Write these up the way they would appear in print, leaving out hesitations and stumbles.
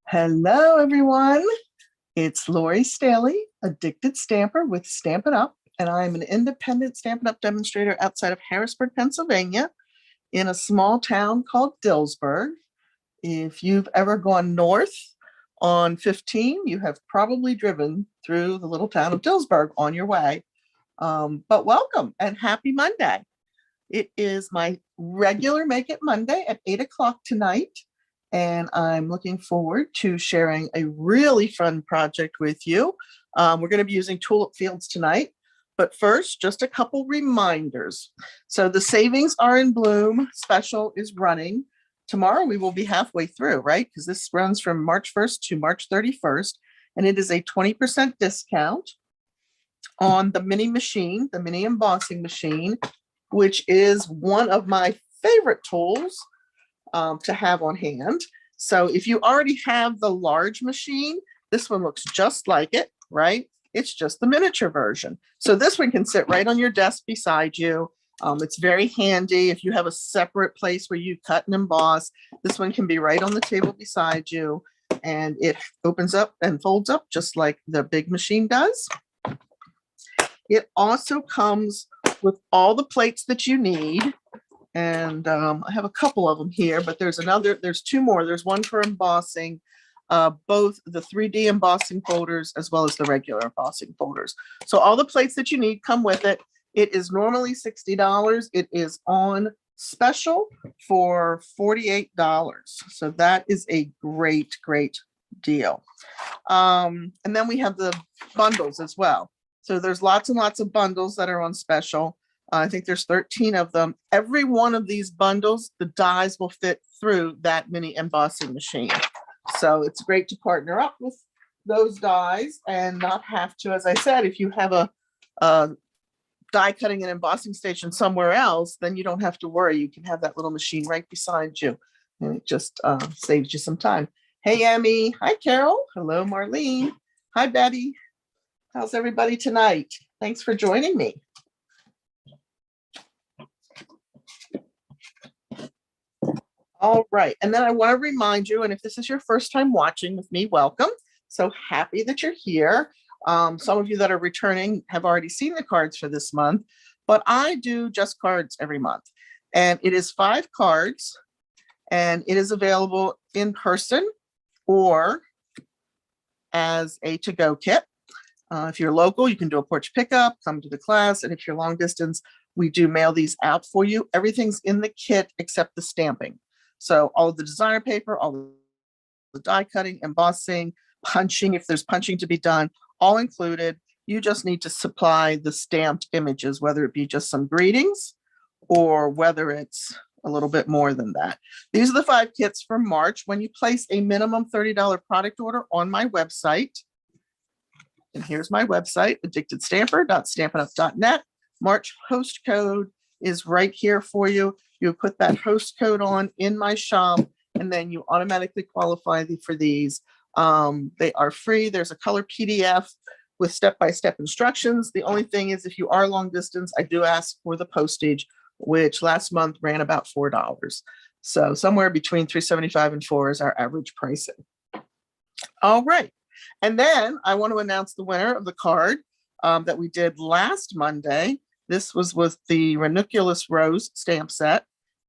Hello, everyone. It's Lori Staley, Addicted Stamper with Stampin' Up, and I'm an independent Stampin' Up demonstrator outside of Harrisburg, Pennsylvania, in a small town called Dillsburg. If you've ever gone north on 15, you have probably driven through the little town of Dillsburg on your way. But welcome and happy Monday. It is my regular Make It Monday at 8 o'clock tonight. And I'm looking forward to sharing a really fun project with you. We're going to be using Tulip Fields tonight. But first, just a couple reminders. So the Savings Are in Bloom special is running. Tomorrow we will be halfway through, right? Because this runs from March 1st to March 31st. And it is a 20% discount on the mini machine, the mini embossing machine, which is one of my favorite tools to have on hand. So if you already have the large machine, this one looks just like it, right? It's just the miniature version. So this one can sit right on your desk beside you. It's very handy if you have a separate place where you cut and emboss. This one can be right on the table beside you, and it opens up and folds up just like the big machine does. It also comes with all the plates that you need. And I have a couple of them here, but there's two more. There's one for embossing, both the 3D embossing folders as well as the regular embossing folders. So all the plates that you need come with it. It is normally $60. It is on special for $48. So that is a great, great deal. And then we have the bundles as well. So there's lots and lots of bundles that are on special. I think there's 13 of them. Every one of these bundles, the dies will fit through that mini embossing machine. So it's great to partner up with those dies and not have to, as I said, if you have a die cutting and embossing station somewhere else, then you don't have to worry. You can have that little machine right beside you, and it just saves you some time. Hey, Emmy. Hi, Carol. Hello, Marlene. Hi, Betty. How's everybody tonight? Thanks for joining me. All right, and then I want to remind you, and if this is your first time watching with me, welcome. So happy that you're here. Some of you that are returning have already seen the cards for this month, but I do just cards every month. And it is 5 cards, and it is available in person or as a to-go kit. If you're local, you can do a porch pickup, come to the class, and if you're long distance, we do mail these out for you. Everything's in the kit except the stamping. So all of the designer paper, all the die cutting, embossing, punching, if there's punching to be done, all included. You just need to supply the stamped images, whether it be just some greetings or whether it's a little bit more than that. These are the 5 kits for March. When you place a minimum $30 product order on my website, and here's my website, addictedstamper.stampinup.net. March host code is right here for you. You put that host code on in my shop, and then you automatically qualify for these. They are free. There's a color PDF with step-by-step instructions. The only thing is, if you are long distance, I do ask for the postage, which last month ran about $4. So somewhere between $3.75 and $4 is our average pricing. All right. And then I want to announce the winner of the card that we did last Monday. This was with the Ranunculus Rose stamp set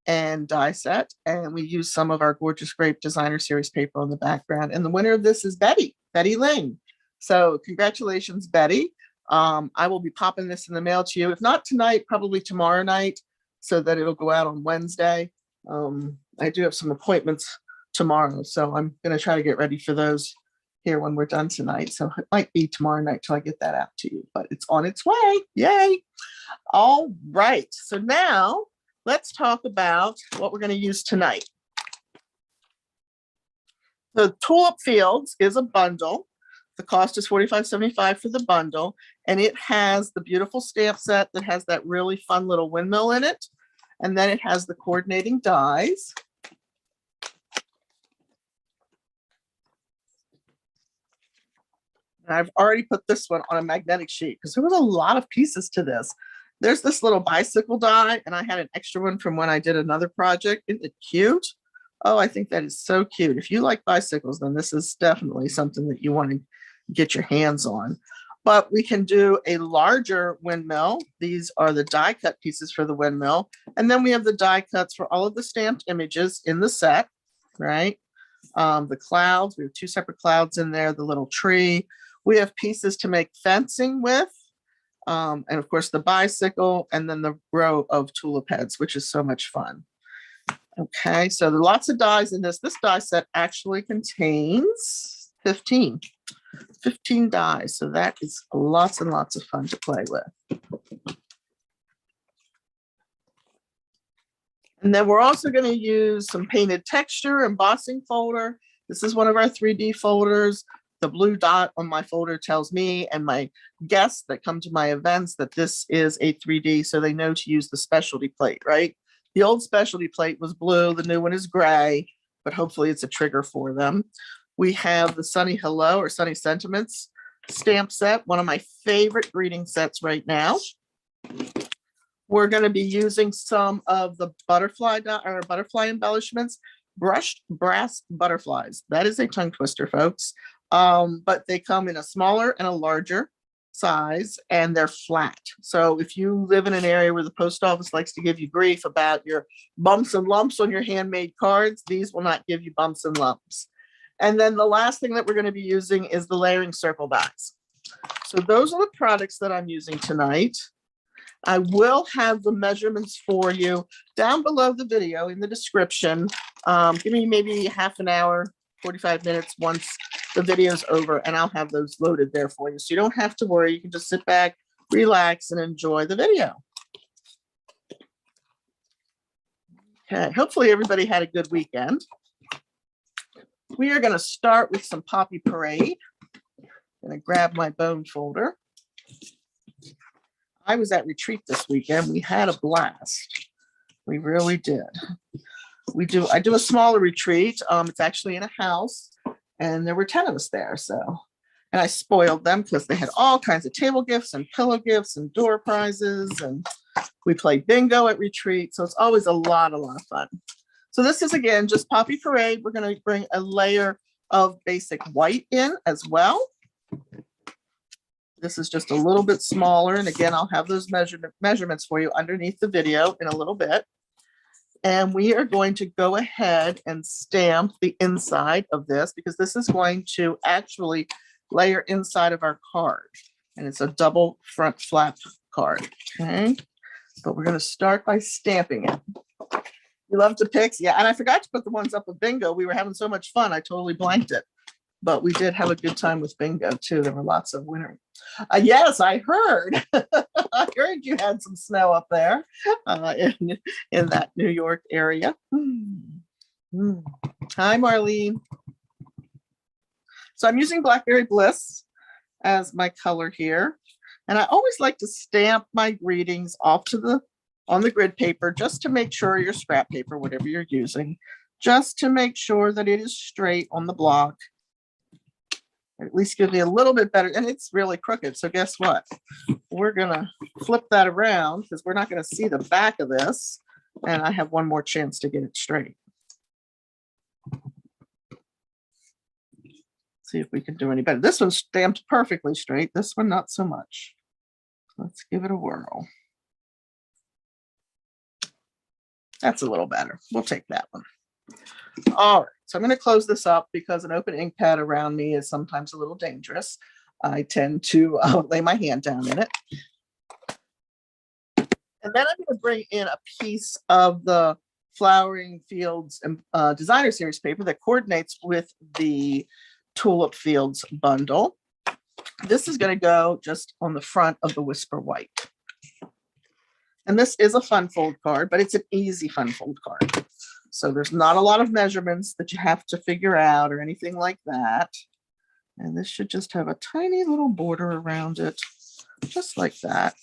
and die set, and we used some of our Gorgeous Grape Designer Series paper on the background. And the winner of this is Betty Ling. So congratulations, Betty. I will be popping this in the mail to you. If not tonight, probably tomorrow night, so that it'll go out on Wednesday. I do have some appointments tomorrow, so I'm going to try to get ready for those here when we're done tonight. So it might be tomorrow night till I get that out to you, but it's on its way. Yay. All right. So now let's talk about what we're going to use tonight. The Tulip Fields is a bundle. The cost is $45.75 for the bundle, and it has the beautiful stamp set that has that really fun little windmill in it. And then it has the coordinating dies. And I've already put this one on a magnetic sheet because there was a lot of pieces to this. There's this little bicycle die, and I had an extra one from when I did another project. Isn't it cute? Oh, I think that is so cute. If you like bicycles, then this is definitely something that you want to get your hands on. But we can do a larger windmill. These are the die cut pieces for the windmill. And then we have the die cuts for all of the stamped images in the set, right? The clouds, we have 2 separate clouds in there, the little tree. We have pieces to make fencing with. And of course the bicycle, and then the row of tulip heads, which is so much fun. Okay, so there are lots of dies in this. This die set actually contains 15 dies. So that is lots and lots of fun to play with. And then we're also going to use some painted texture embossing folder. This is one of our 3D folders. The blue dot on my folder tells me and my guests that come to my events that this is a 3D, so they know to use the specialty plate, right? The old specialty plate was blue, the new one is gray, but hopefully it's a trigger for them. We have the Sunny Hello or Sunny Sentiments stamp set, one of my favorite greeting sets right now. We're going to be using some of the butterfly embellishments, brushed brass butterflies. That is a tongue twister, folks. But they come in a smaller and a larger size, and they're flat. So if you live in an area where the post office likes to give you grief about your bumps and lumps on your handmade cards, these will not give you bumps and lumps. And then the last thing that we're going to be using is the layering circle dies. So those are the products that I'm using tonight. I will have the measurements for you down below the video in the description. Give me maybe half an hour, 45 minutes once the video's over, and I'll have those loaded there for you. So you don't have to worry. You can just sit back, relax, and enjoy the video. Okay, hopefully everybody had a good weekend. We are going to start with some Poppy Parade. I'm going to grab my bone folder. I was at retreat this weekend. We had a blast. We really did. I do a smaller retreat. It's actually in a house, and there were 10 of us there. And I spoiled them because they had all kinds of table gifts and pillow gifts and door prizes, and we played bingo at retreat. So it's always a lot of fun. So this is, again, just Poppy Parade. We're going to bring a layer of basic white in as well. This is just a little bit smaller. And again, I'll have those measurements for you underneath the video in a little bit. And we are going to go ahead and stamp the inside of this, because this is going to actually layer inside of our card. And it's a double front flap card. Okay. But we're going to start by stamping it. You love to pick? Yeah. And I forgot to put the ones up with bingo. We were having so much fun. I totally blanked it. But we did have a good time with bingo too. There were lots of winners. Yes, I heard. I heard you had some snow up there in that New York area. Hi, Marlene. So I'm using Blackberry Bliss as my color here. And I always like to stamp my greetings off to on the grid paper, just to make sure, your scrap paper, whatever you're using, just to make sure that it is straight on the block. At least give me a little bit better, and it's really crooked. So guess what? We're gonna flip that around because we're not gonna see the back of this, and I have one more chance to get it straight. See if we can do any better. This one's stamped perfectly straight. This one, not so much. Let's give it a whirl. That's a little better. We'll take that one. All right, so I'm going to close this up because an open ink pad around me is sometimes a little dangerous. I tend to lay my hand down in it. And then I'm going to bring in a piece of the Flowering Fields Designer Series paper that coordinates with the Tulip Fields bundle. This is going to go just on the front of the Whisper White. And this is a fun fold card, but it's an easy fun fold card. So there's not a lot of measurements that you have to figure out or anything like that. And this should just have a tiny little border around it, just like that.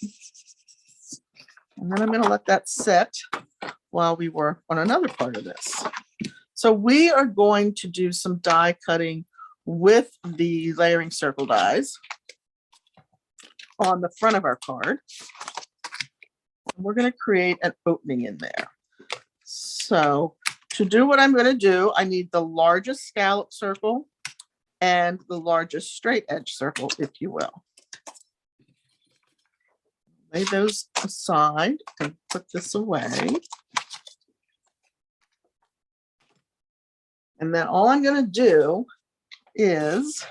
And then I'm going to let that set while we work on another part of this. So we are going to do some die cutting with the layering circle dies on the front of our card. We're going to create an opening in there. So To do what I'm going to do, I need the largest scallop circle and the largest straight edge circle, if you will. Lay those aside and put this away. And then all I'm going to do is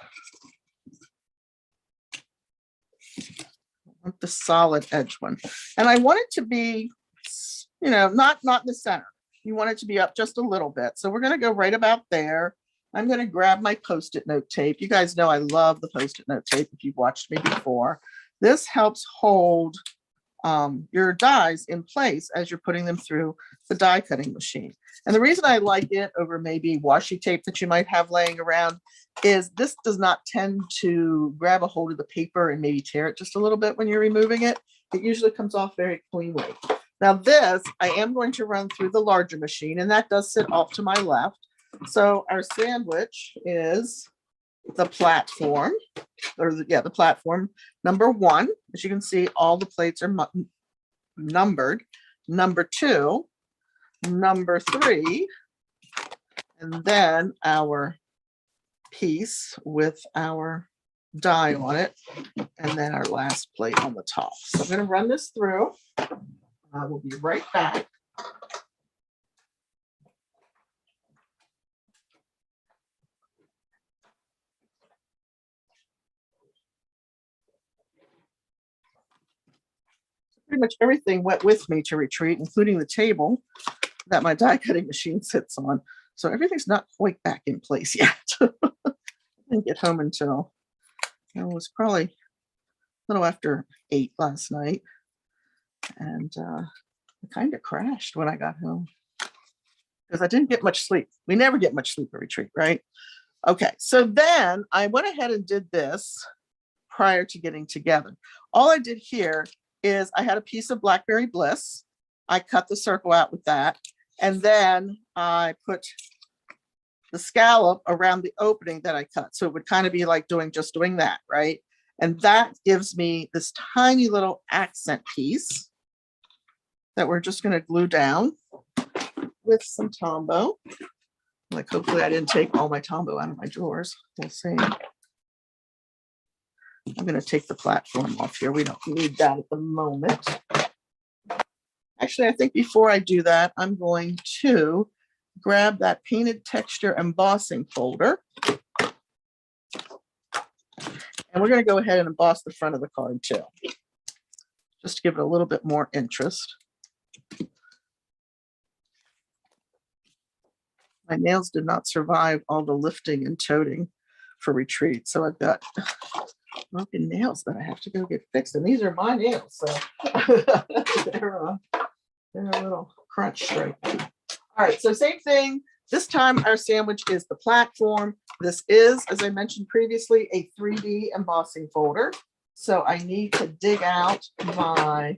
I want the solid edge one. And I want it to be, you know, not in the center. You want it to be up just a little bit. So we're going to go right about there. I'm going to grab my Post-it note tape. You guys know I love the Post-it note tape if you've watched me before. This helps hold your dies in place as you're putting them through the die cutting machine. And the reason I like it over maybe washi tape that you might have laying around is this does not tend to grab a hold of the paper and maybe tear it just a little bit when you're removing it. It usually comes off very cleanly. Now this, I am going to run through the larger machine, and that does sit off to my left. So our sandwich is the platform, or the platform number 1. As you can see, all the plates are numbered. Number 2, number 3, and then our piece with our die on it, and then our last plate on the top. So I'm going to run this through. I will be right back. Pretty much everything went with me to retreat, including the table that my die cutting machine sits on. So everything's not quite back in place yet. I didn't get home until it was probably a little after 8 last night. And I kind of crashed when I got home because I didn't get much sleep. We never get much sleep at retreat, right? Okay, so then I went ahead and did this prior to getting together. All I did here is I had a piece of Blackberry Bliss. I cut the circle out with that. And then I put the scallop around the opening that I cut. So it would kind of be like doing that, right? And that gives me this tiny little accent piece that we're just going to glue down with some Tombow. Like, hopefully I didn't take all my Tombow out of my drawers. We'll see. I'm going to take the platform off here. We don't need that at the moment. Actually, I think before I do that, I'm going to grab that painted texture embossing folder. And we're going to go ahead and emboss the front of the card too, just to give it a little bit more interest. My nails did not survive all the lifting and toting for retreat. So I've got broken nails that I have to go get fixed. And these are my nails. So they're a little crunch right now. All right, so same thing. This time our sandwich is the platform. This is, as I mentioned previously, a 3D embossing folder. So I need to dig out my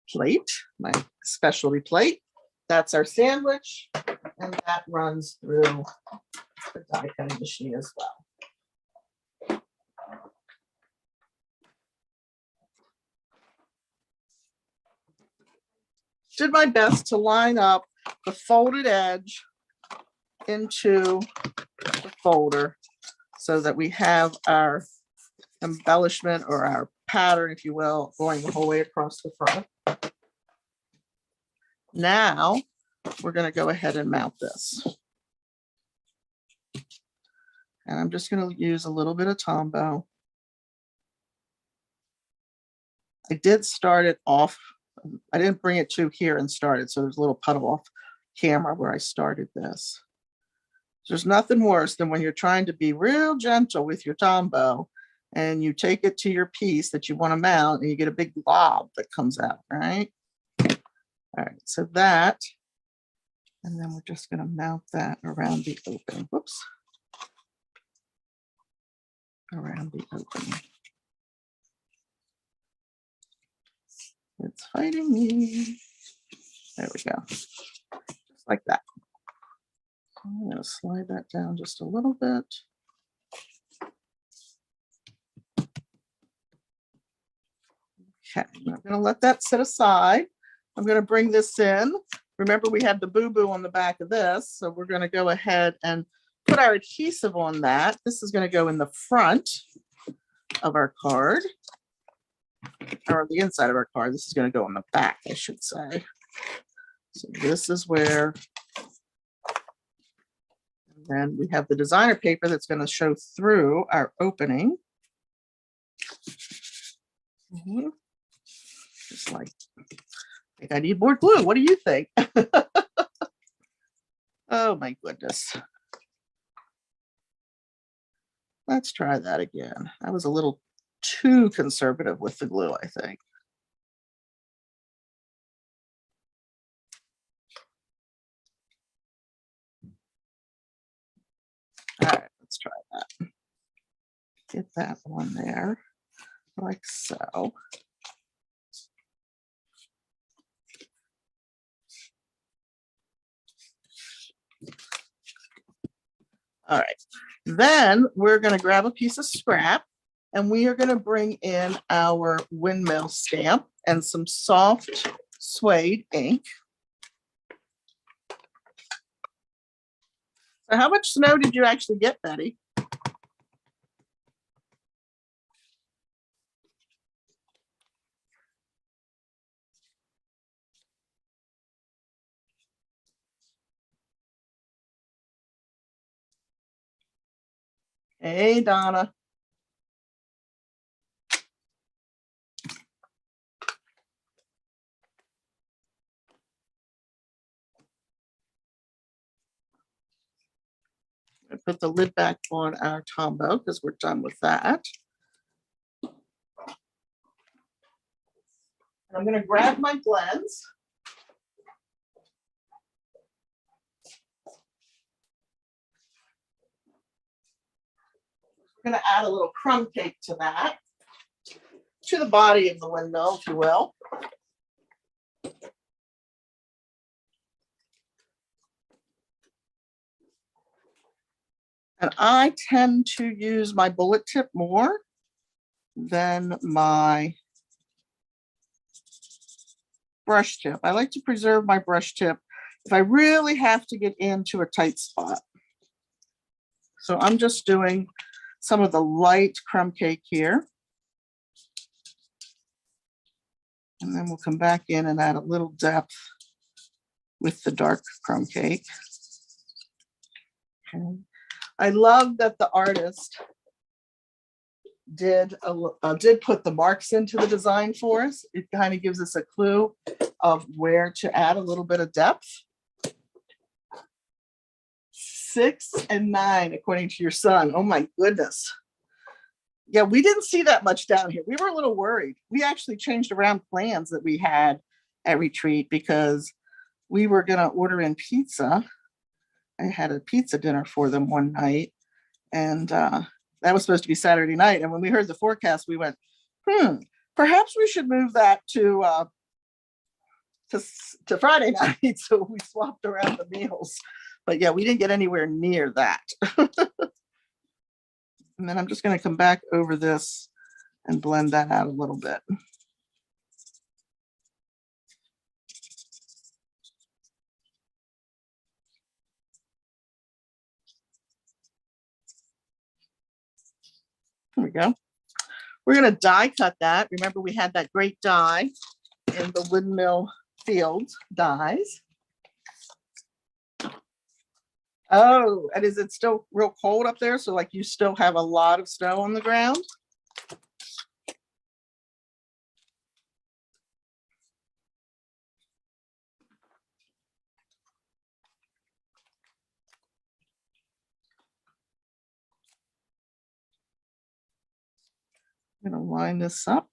plate, my specialty plate. That's our sandwich, and that runs through the die cutting machine as well. Did my best to line up the folded edge into the folder so that we have our embellishment, or our pattern, if you will, going the whole way across the front. Now we're going to go ahead and mount this. And I'm just going to use a little bit of Tombow. I did start it off. I didn't bring it to here and start it. So there's a little puddle off camera where I started this. There's nothing worse than when you're trying to be real gentle with your Tombow and you take it to your piece that you want to mount and you get a big blob that comes out, right? All right, so that, and then we're just going to mount that around the opening. Whoops. Around the opening. It's fighting me. There we go. Just like that. I'm going to slide that down just a little bit. Okay, I'm going to let that sit aside. I'm going to bring this in. Remember, we had the boo-boo on the back of this, so we're going to go ahead and put our adhesive on that. This is going to go in the front of our card, or the inside of our card. This is going to go on the back, I should say. So this is where, and then we have the designer paper that's going to show through our opening. Just like, I think I need more glue. What do you think? Oh my goodness. Let's try that again. I was a little too conservative with the glue, I think. All right, let's try that. Get that one there, like so. All right, then we're going to grab a piece of scrap and we are going to bring in our windmill stamp and some soft suede ink. So how much snow did you actually get, Betty? Hey, Donna. I put the lid back on our Tombow because we're done with that. And I'm going to grab my blends. We're going to add a little crumb cake to that, to the body of the windmill, if you will. And I tend to use my bullet tip more than my brush tip. I like to preserve my brush tip if I really have to get into a tight spot. So I'm just doing some of the light crumb cake here. And then we'll come back in and add a little depth with the dark crumb cake. Okay. I love that the artist did put the marks into the design for us. It kind of gives us a clue of where to add a little bit of depth. 6 and 9, according to your son. Oh my goodness. Yeah, we didn't see that much down here. We were a little worried. We actually changed around plans that we had at retreat because we were going to order in pizza. I had a pizza dinner for them one night, and that was supposed to be Saturday night. And when we heard the forecast, we went, perhaps we should move that to Friday night. So we swapped around the meals. But yeah, we didn't get anywhere near that. And then I'm just going to come back over this and blend that out a little bit. There we go. We're going to die cut that. Remember, we had that great die in the Windmill Fields dies. Oh, and is it still real cold up there? So like you still have a lot of snow on the ground? I'm going to line this up.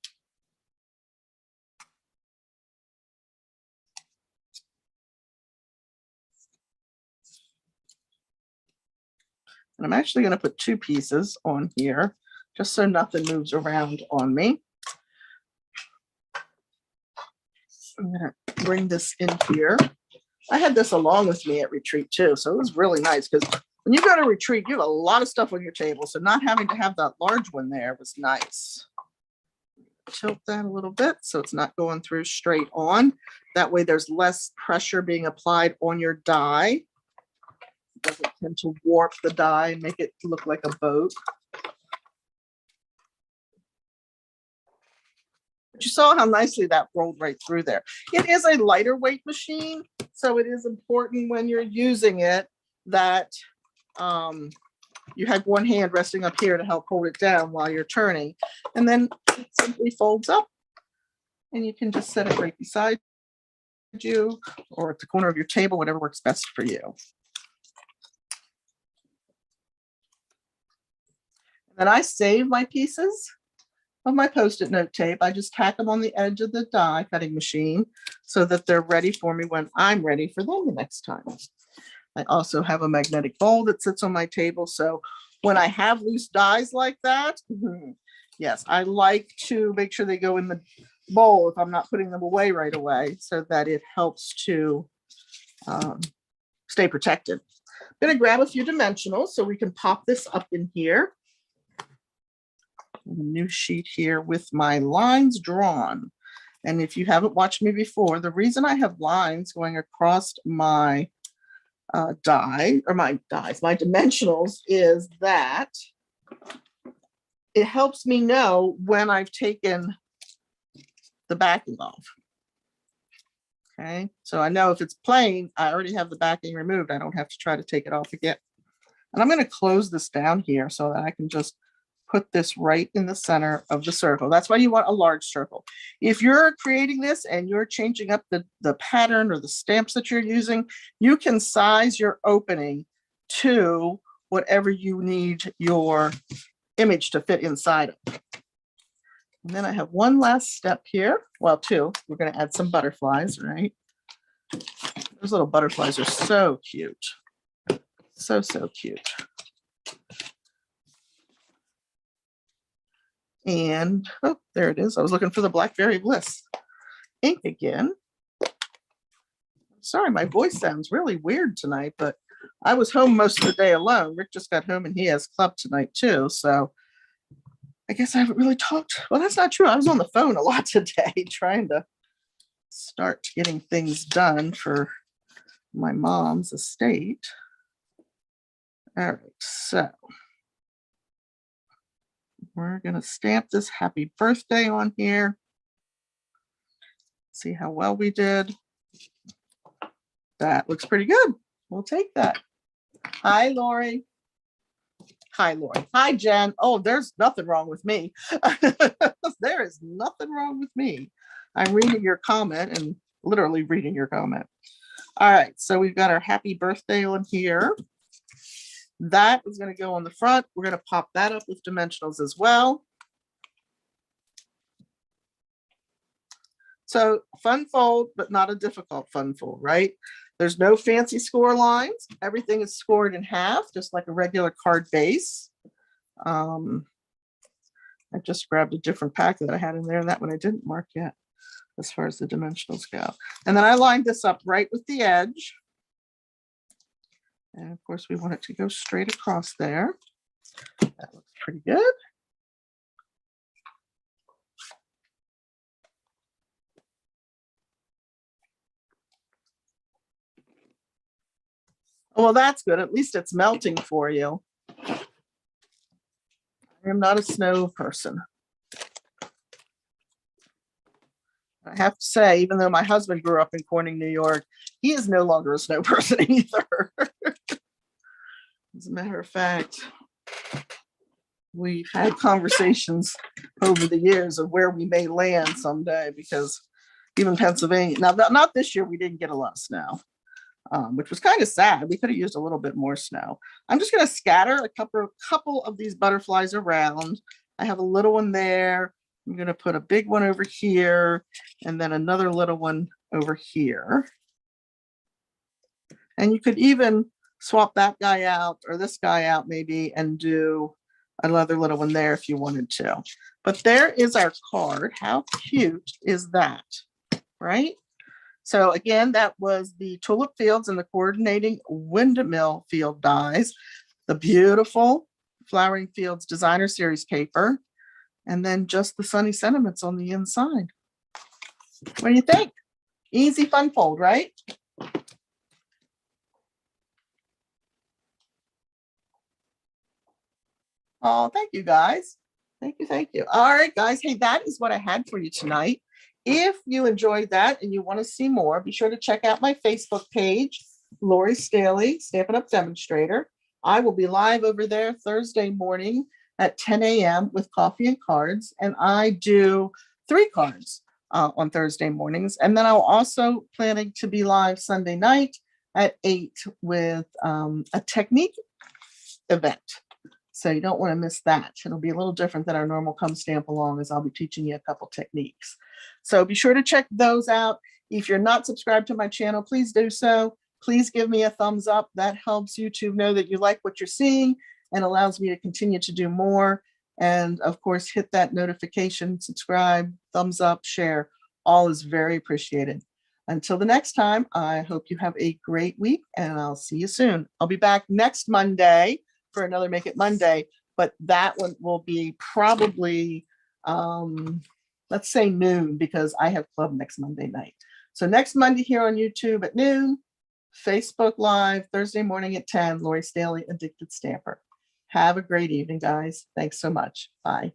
And I'm actually going to put 2 pieces on here, just so nothing moves around on me. I'm going to bring this in here. I had this along with me at retreat too, so it was really nice because when you go to retreat, you have a lot of stuff on your table. So not having to have that large one there was nice. tilt that a little bit so it's not going through straight on. That way there's less pressure being applied on your die. It doesn't tend to warp the die and make it look like a boat. But you saw how nicely that rolled right through there. It is a lighter weight machine, so it is important when you're using it that you have one hand resting up here to help hold it down while you're turning. And then it simply folds up and you can just set it right beside you or at the corner of your table, whatever works best for you. And then I save my pieces of my Post-it note tape. I just tack them on the edge of the die cutting machine so that they're ready for me when I'm ready for them the next time. I also have a magnetic bowl that sits on my table. So when I have loose dies like that, yes, I like to make sure they go in the bowl if I'm not putting them away right away so that it helps to stay protected. I'm going to grab a few dimensionals so we can pop this up in here. A new sheet here with my lines drawn. And if you haven't watched me before, the reason I have lines going across my my dimensionals is that it helps me know when I've taken the backing off. Okay, so I know if it's plain, I already have the backing removed. I don't have to try to take it off again. And I'm going to close this down here so that I can just put this right in the center of the circle. That's why you want a large circle. If you're creating this and you're changing up the pattern or the stamps that you're using, you can size your opening to whatever you need your image to fit inside of. And then I have one last step here. Well, two. We're going to add some butterflies, right? Those little butterflies are so cute. So, so cute. And oh, there it is. I was looking for the Blackberry Bliss ink again. Sorry, my voice sounds really weird tonight, but I was home most of the day alone. Rick just got home and he has club tonight too. So I guess I haven't really talked. Well, that's not true. I was on the phone a lot today trying to start getting things done for my mom's estate. All right, so we're going to stamp this happy birthday on here. See how well we did. That looks pretty good. We'll take that. Hi, Lori. Hi, Lori. Hi, Jen. Oh, there's nothing wrong with me. There is nothing wrong with me. I'm reading your comment and literally reading your comment. All right, so we've got our happy birthday on here. That is going to go on the front. We're going to pop that up with dimensionals as well. So fun fold, but not a difficult fun fold, right? There's no fancy score lines. Everything is scored in half, just like a regular card base. I just grabbed a different pack that I had in there, and that one I didn't mark yet as far as the dimensionals go. And then I lined this up right with the edge. And of course, we want it to go straight across there. That looks pretty good. Well, that's good. At least it's melting for you. I am not a snow person. I have to say, even though my husband grew up in Corning, New York, he is no longer a snow person either. As a matter of fact, we've had conversations over the years of where we may land someday, because even Pennsylvania, now not this year, we didn't get a lot of snow, which was kind of sad. We could have used a little bit more snow. I'm just going to scatter a couple of these butterflies around. I have a little one there. I'm going to put a big one over here and then another little one over here. And you could even swap that guy out or this guy out maybe and do another little one there if you wanted to. But there is our card. How cute is that, right? So again, that was the Tulip Fields and the coordinating Windmill field dies, the beautiful Flowering Fields Designer Series paper. and then just the sunny sentiments on the inside. What do you think? Easy fun fold, right? Oh, thank you guys. Thank you, thank you. All right, guys. Hey, that is what I had for you tonight. If you enjoyed that and you want to see more, be sure to check out my Facebook page, Lori Staley, Stampin' Up! Demonstrator. I will be live over there Thursday morning at 10 a.m. with coffee and cards, and I do 3 cards on Thursday mornings. And then I'm also planning to be live Sunday night at 8 with a technique event. So you don't want to miss that. It'll be a little different than our normal come stamp along, as I'll be teaching you a couple techniques. So be sure to check those out. If you're not subscribed to my channel, please do so. Please give me a thumbs up. That helps YouTube know that you like what you're seeing and allows me to continue to do more. And of course, hit that notification, subscribe, thumbs up, share. All is very appreciated. Until the next time, I hope you have a great week, and I'll see you soon. I'll be back next Monday for another Make It Monday, but that one will be probably, let's say noon, because I have club next Monday night. So next Monday here on YouTube at noon, Facebook Live, Thursday morning at 10, Lori Staley, Addicted Stamper. Have a great evening, guys. Thanks so much. Bye.